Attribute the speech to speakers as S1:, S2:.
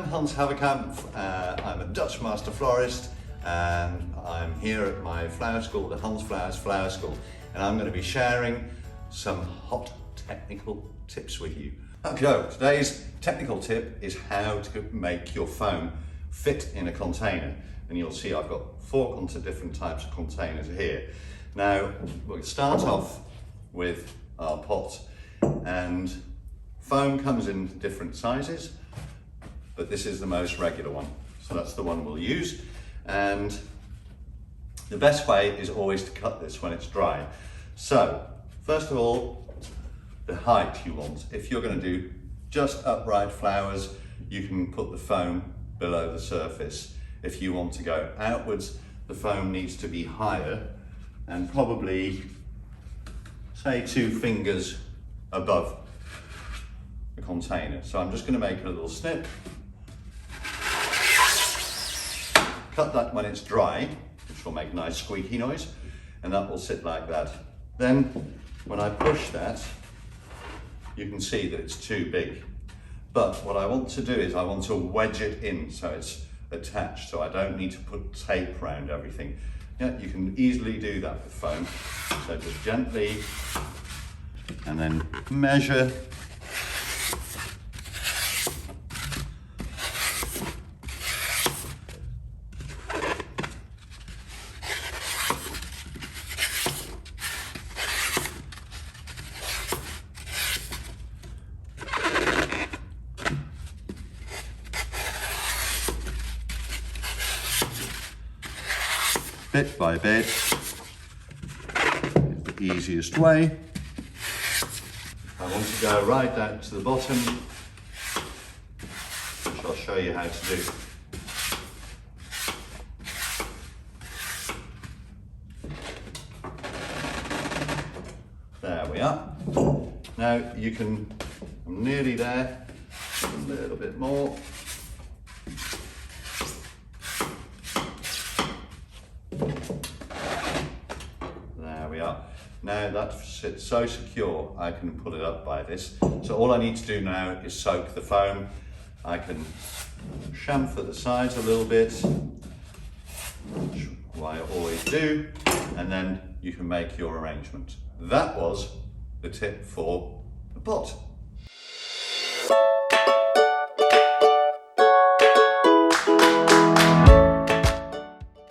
S1: Hans Haverkamp. I'm a Dutch master florist and I'm here at my flower school, the Hans Flowers Flower School, and I'm going to be sharing some hot technical tips with you. Okay, today's technical tip is how to make your foam fit in a container, and you'll see I've got 4 different types of containers here. Now we'll start off with our pot, and foam comes in different sizes, but this is the most regular one, so that's the one we'll use. And the best way is always to cut this when it's dry. So first of all, the height you want. If you're going to do just upright flowers, you can put the foam below the surface. If you want to go outwards, the foam needs to be higher and probably say 2 fingers above the container. So I'm just going to make a little snip. Cut that when it's dry, which will make a nice squeaky noise, and that will sit like that. Then when I push that, you can see that it's too big. But what I want to do is I want to wedge it in so it's attached, so I don't need to put tape around everything. Yeah, you can easily do that with foam. So just gently, and then measure. Bit by bit is the easiest way. I want to go right down to the bottom, which I'll show you how to do. There we are. Now you can, I'm nearly there, a little bit more. There we are. Now that sits so secure, I can pull it up by this. So all I need to do now is soak the foam. I can chamfer the sides a little bit, which I always do, and then you can make your arrangement. That was the tip for the pot.